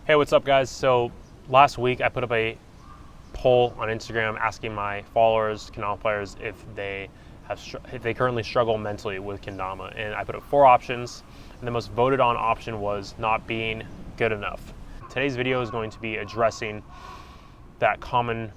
Hey, what's up, guys? So last week I put up a poll on Instagram asking my followers, Kendama players, if they currently struggle mentally with Kendama, and I put up 4 options, and the most voted on option was not being good enough. Today's video is going to be addressing that common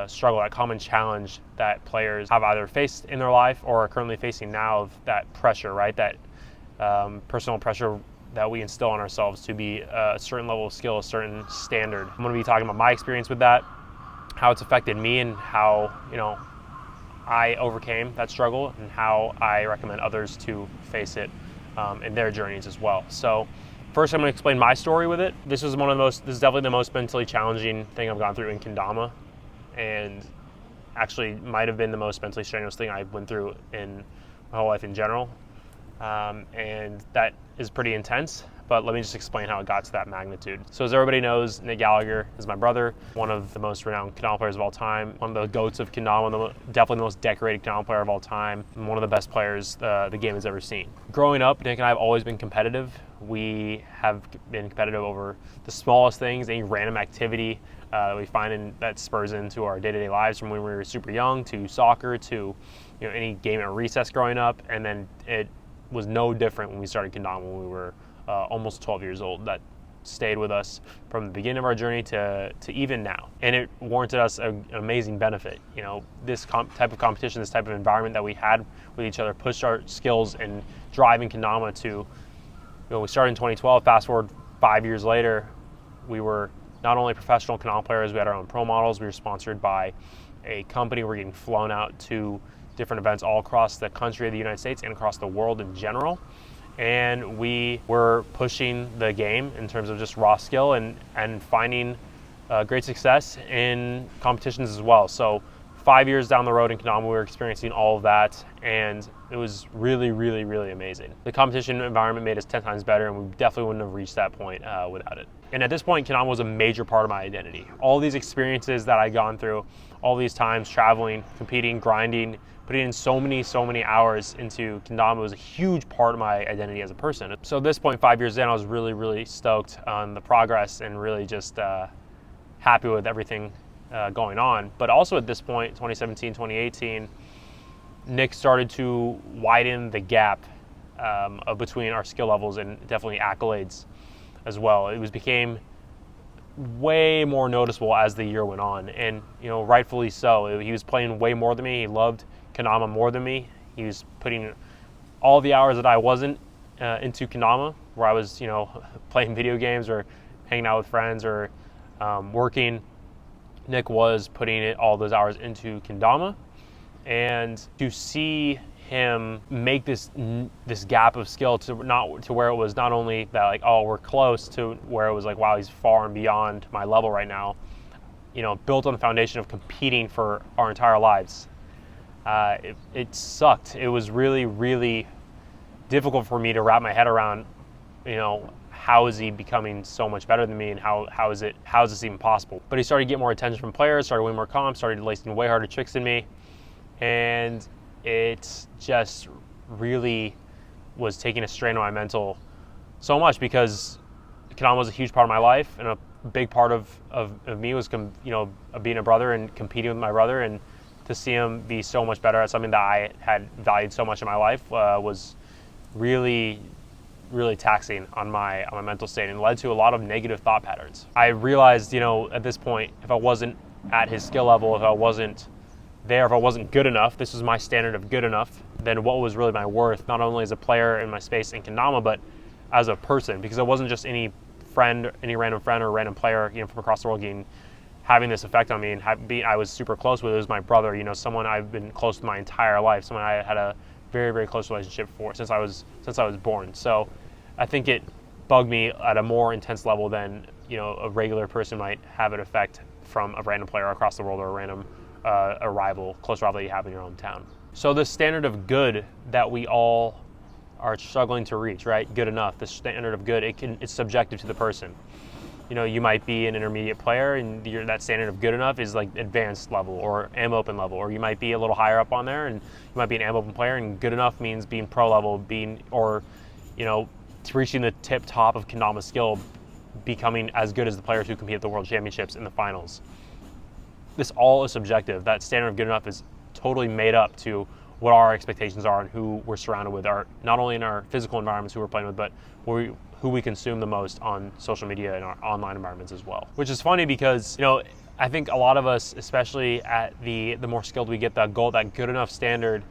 struggle, that common challenge that players have either faced in their life or are currently facing now, of that pressure, right? That personal pressure that we instill on ourselves to be a certain level of skill, a certain standard. I'm going to be talking about my experience with that, how it's affected me, and how I overcame that struggle, and how I recommend others to face it in their journeys as well. So first, I'm going to explain my story with it. This is definitely the most mentally challenging thing I've gone through in Kendama, and actually might have been the most mentally strenuous thing I went through in my whole life in general. And that is pretty intense, but let me just explain how it got to that magnitude. So as everybody knows, Nick Gallagher is my brother, one of the most renowned Kendama players of all time, one of the GOATs of Kendama, definitely the most decorated Kendama player of all time, and one of the best players the game has ever seen. Growing up, Nick and I have always been competitive. We have been competitive over the smallest things, any random activity that we find that spurs into our day-to-day lives, from when we were super young to soccer to any game at recess growing up, and then it was no different when we started Kendama when we were almost 12 years old. That stayed with us from the beginning of our journey to even now, and it warranted us an amazing benefit. This type of competition, this type of environment that we had with each other, pushed our skills and drive in Kendama to, we started in 2012. Fast forward 5 years later, we were not only professional Kendama players, we had our own pro models. We were sponsored by a company. We're getting flown out to different events all across the country of the United States and across the world in general. And we were pushing the game in terms of just raw skill and finding great success in competitions as well. So 5 years down the road in Kendama, we were experiencing all of that, and it was really, really, really amazing. The competition environment made us 10 times better, and we definitely wouldn't have reached that point without it. And at this point, Kendama was a major part of my identity. All these experiences that I'd gone through, all these times traveling, competing, grinding, putting in so many hours into Kendama was a huge part of my identity as a person. So at this point, 5 years in, I was really, really stoked on the progress and really just happy with everything going on. But also at this point, 2017, 2018, Nick started to widen the gap between our skill levels and definitely accolades as well. It became way more noticeable as the year went on, and rightfully so. He was playing way more than me. He loved Kendama more than me. He was putting all the hours that I wasn't into Kendama, where I was playing video games or hanging out with friends or working. Nick was putting all those hours into Kendama, and to see him make this gap of skill to where it was not only that, like, oh, we're close, to where it was like, wow, he's far and beyond my level right now, built on the foundation of competing for our entire lives. It sucked. It was really, really difficult for me to wrap my head around, how is he becoming so much better than me, and how is this even possible? But he started to get more attention from players, started winning more comps, started lacing way harder tricks than me, and it just really was taking a strain on my mental so much, because Kendama was a huge part of my life, and a big part of me was being a brother and competing with my brother, and to see him be so much better at something that I had valued so much in my life was really, really taxing on my mental state, and led to a lot of negative thought patterns. I realized, at this point, if I wasn't at his skill level, if I wasn't there, if I wasn't good enough, this was my standard of good enough, then what was really my worth, not only as a player in my space in Kendama, but as a person? Because I wasn't just any random friend or random player, from across the world having this effect on me, and I was super close with. It was my brother, someone I've been close with my entire life, someone I had a very, very close relationship for since I was born. So I think it bugged me at a more intense level than a regular person might have an effect from a random player across the world, or a random close rival that you have in your hometown. So the standard of good that we all are struggling to reach, right? Good enough. The standard of good, it's subjective to the person. You might be an intermediate player, and that standard of good enough is like advanced level or AM open level, or you might be a little higher up on there, and you might be an AM open player, and good enough means being pro level, reaching the tip top of Kendama skill becoming as good as the players who compete at the World Championships in the finals. This all is subjective. That standard of good enough is totally made up to what our expectations are and who we're surrounded with, are not only in our physical environments who we're playing with, but who we consume the most on social media and our online environments as well. Which is funny because, I think a lot of us, especially at the more skilled we get, that good enough standard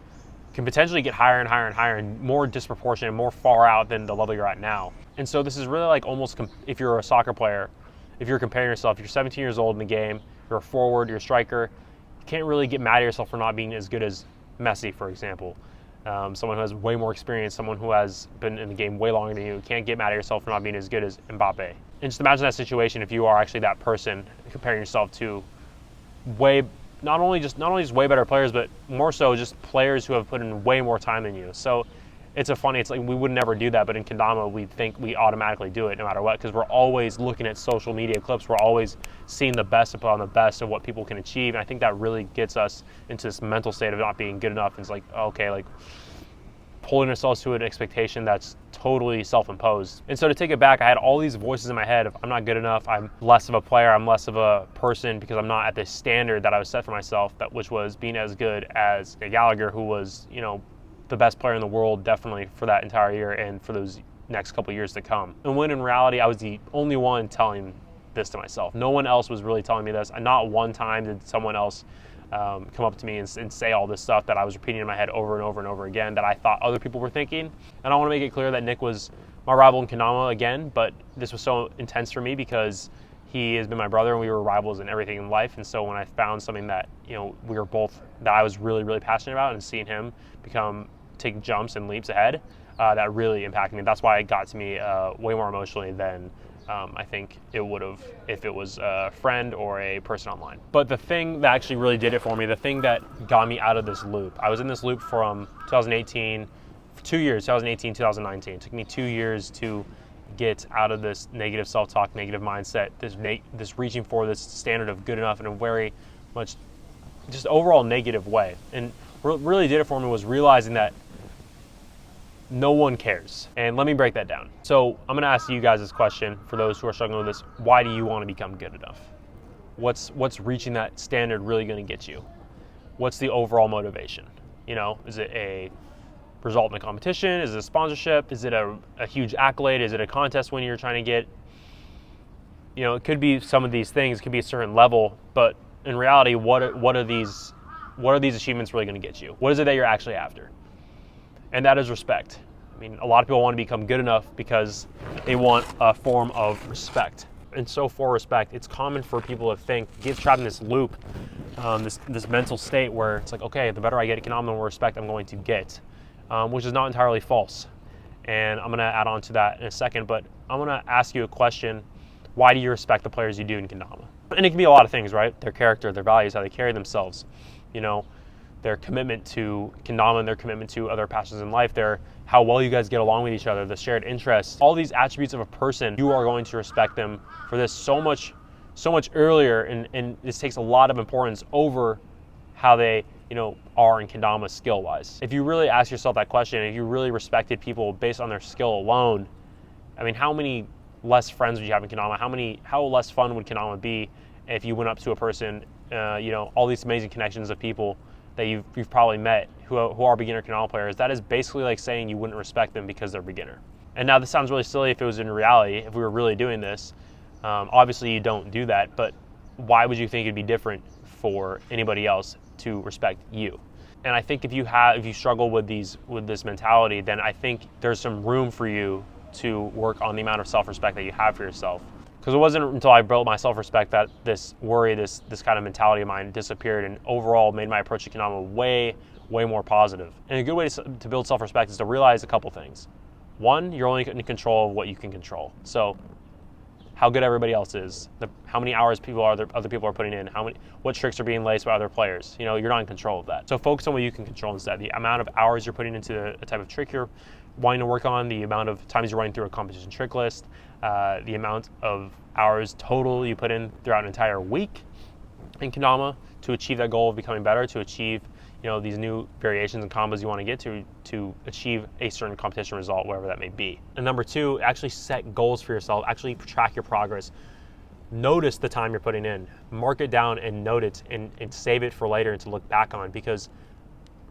can potentially get higher and higher and higher and more disproportionate and more far out than the level you're at now. And so this is really like almost, if you're a soccer player, if you're comparing yourself, you're 17 years old in the game, you're a forward, you're a striker, you can't really get mad at yourself for not being as good as Messi, for example. Someone who has way more experience, someone who has been in the game way longer than you, can't get mad at yourself for not being as good as Mbappe. And just imagine that situation if you are actually that person comparing yourself to not only just way better players, but more so just players who have put in way more time than you. So it's like we would never do that, but in Kendama we think we automatically do it no matter what, because we're always looking at social media clips, we're always seeing the best upon the best of what people can achieve. And I think that really gets us into this mental state of not being good enough. And it's like, okay, like holding ourselves to an expectation that's totally self-imposed. And so to take it back, I had all these voices in my head of I'm not good enough, I'm less of a player, I'm less of a person because I'm not at this standard that I was set for myself, which was being as good as Gallagher, who was, the best player in the world definitely for that entire year and for those next couple of years to come. And when in reality, I was the only one telling this to myself. No one else was really telling me this. And not one time did someone else come up to me and say all this stuff that I was repeating in my head over and over and over again that I thought other people were thinking. And I want to make it clear that Nick was my rival in Kendama again, but this was so intense for me because he has been my brother and we were rivals in everything in life. And so when I found something that, we were both, that I was really, really passionate about, and seeing him take jumps and leaps ahead, that really impacted me. That's why it got to me way more emotionally than I think it would have if it was a friend or a person online. But the thing that actually really did it for me, the thing that got me out of this loop, I was in this loop from 2018, for 2 years, 2018, 2019. It took me 2 years to get out of this negative self-talk, negative mindset, this reaching for this standard of good enough in a very much just overall negative way. And what really did it for me was realizing that no one cares. And let me break that down. So I'm going to ask you guys this question for those who are struggling with this. Why do you want to become good enough? What's reaching that standard really going to get you? What's the overall motivation? Is it a result in the competition? Is it a sponsorship? Is it a huge accolade? Is it a contest win you're trying to get? It could be some of these things. It could be a certain level, but in reality, what are these achievements really going to get you? What is it that you're actually after? And that is respect. I mean, a lot of people want to become good enough because they want a form of respect. And so for respect, it's common for people to get trapped in this loop, this mental state where it's like, okay, the better I get at Kendama, the more respect I'm going to get, which is not entirely false. And I'm going to add on to that in a second, but I'm going to ask you a question. Why do you respect the players you do in Kendama? And it can be a lot of things, right? Their character, their values, how they carry themselves, their commitment to Kendama and their commitment to other passions in life, how well you guys get along with each other, the shared interests, all these attributes of a person, you are going to respect them for this so much earlier, and this takes a lot of importance over how they, are in Kendama skill-wise. If you really ask yourself that question, if you really respected people based on their skill alone, I mean, how many less friends would you have in Kendama? How less fun would Kendama be if you went up to a person, all these amazing connections of people that you've probably met who are beginner Kendama players? That is basically like saying you wouldn't respect them because they're beginner. And now this sounds really silly if it was in reality, if we were really doing this. Obviously you don't do that, but why would you think it'd be different for anybody else to respect you? And I think if you struggle with this mentality, then I think there's some room for you to work on the amount of self-respect that you have for yourself. Because it wasn't until I built my self-respect that this worry, this kind of mentality of mine disappeared, and overall made my approach to Kendama way more positive. And a good way to build self-respect is to realize a couple things. One, you're only in control of what you can control. So how good everybody else is, how many hours other people are putting in, what tricks are being laced by other players. You're not in control of that. So focus on what you can control instead. The amount of hours you're putting into a type of trick you're wanting to work on, the amount of times you're running through a competition trick list, the amount of hours total you put in throughout an entire week in Kendama to achieve that goal of becoming better, to achieve, these new variations and combos you want to get to achieve a certain competition result, wherever that may be. And number two, actually set goals for yourself, actually track your progress. Notice the time you're putting in, mark it down and note it and save it for later and to look back on, because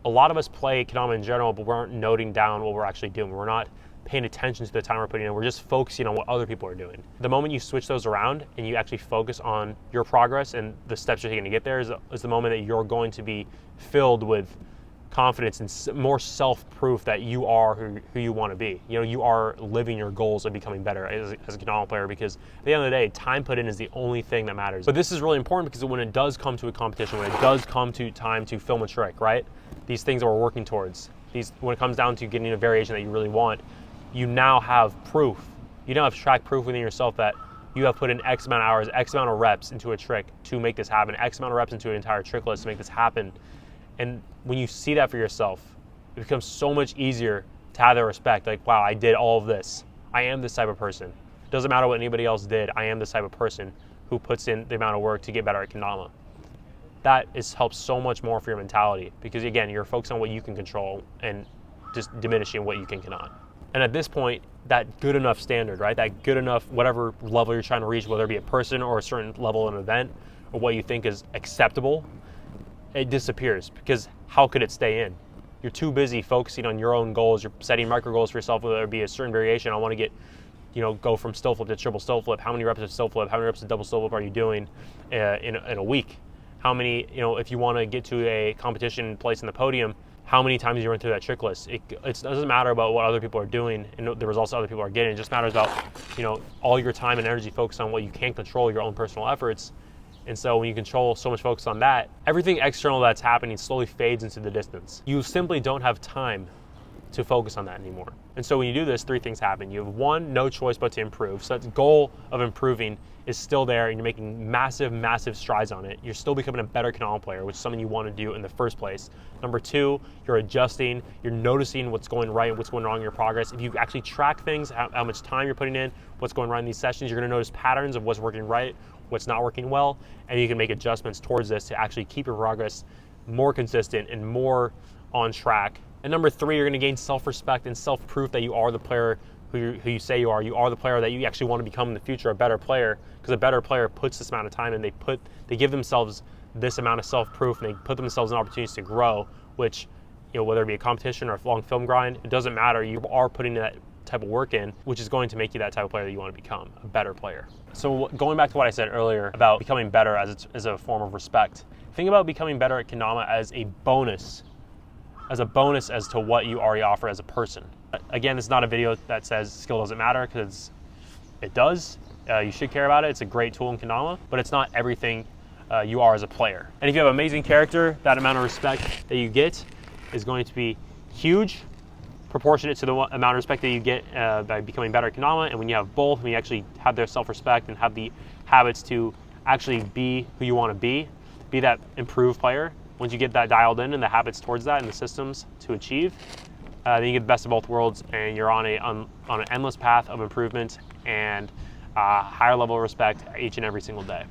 a lot of us play Kendama in general, but we aren't noting down what we're actually doing. We're not paying attention to the time we're putting in. We're just focusing on what other people are doing. The moment you switch those around and you actually focus on your progress and the steps you're taking to get there is the moment that you're going to be filled with confidence and more self-proof that you are who you want to be. You are living your goals of becoming better as a Kendama player, because at the end of the day, time put in is the only thing that matters. But this is really important because when it does come to a competition, when it does come to time to film a trick, right? These things that we're working towards, when it comes down to getting a variation that you really want, you now have proof. You now have track proof within yourself that you have put in X amount of hours, X amount of reps into a trick to make this happen, X amount of reps into an entire trick list to make this happen. And when you see that for yourself, it becomes so much easier to have that respect. Like, wow, I did all of this. I am this type of person. It doesn't matter what anybody else did. I am this type of person who puts in the amount of work to get better at Kendama. That helps so much more for your mentality, because again, you're focused on what you can control and just diminishing what you cannot. And at this point, that good enough standard, right? That good enough, whatever level you're trying to reach, whether it be a person or a certain level in an event, or what you think is acceptable, it disappears, because how could it stay in? You're too busy focusing on your own goals. You're setting micro goals for yourself, whether it be a certain variation. I want to get, go from still flip to triple still flip. How many reps of still flip? How many reps of double still flip are you doing in a week? How many, if you want to get to a competition place in the podium, how many times you run through that trick list? It doesn't matter about what other people are doing and the results other people are getting. It just matters about, all your time and energy focused on what you can control, your own personal efforts. And so when you control so much focus on that, everything external that's happening slowly fades into the distance. You simply don't have time to focus on that anymore. And so when you do this, three things happen. You have one, no choice but to improve. So that goal of improving is still there, and you're making massive, massive strides on it. You're still becoming a better Kendama player, which is something you want to do in the first place. Number two, you're adjusting, you're noticing what's going right and what's going wrong in your progress. If you actually track things, how much time you're putting in, what's going right in these sessions, you're going to notice patterns of what's working right, what's not working well, and you can make adjustments towards this to actually keep your progress more consistent and more on track. And number three, you're going to gain self-respect and self-proof that you are the player who you say you are. You are the player that you actually want to become in the future, a better player, because a better player puts this amount of time and they give themselves this amount of self-proof, and they put themselves in opportunities to grow, which, whether it be a competition or a long film grind, it doesn't matter. You are putting that type of work in, which is going to make you that type of player that you want to become, a better player. So going back to what I said earlier about becoming better as a form of respect, think about becoming better at Kendama as a bonus as to what you already offer as a person. Again, it's not a video that says skill doesn't matter, because it does. You should care about it. It's a great tool in Kendama, but it's not everything you are as a player. And if you have an amazing character, that amount of respect that you get is going to be huge, proportionate to the amount of respect that you get by becoming better at Kendama. And when you have both, when you actually have their self-respect and have the habits to actually be who you want to be that improved player, once you get that dialed in and the habits towards that and the systems to achieve, then you get the best of both worlds, and you're on an endless path of improvement and higher level of respect each and every single day.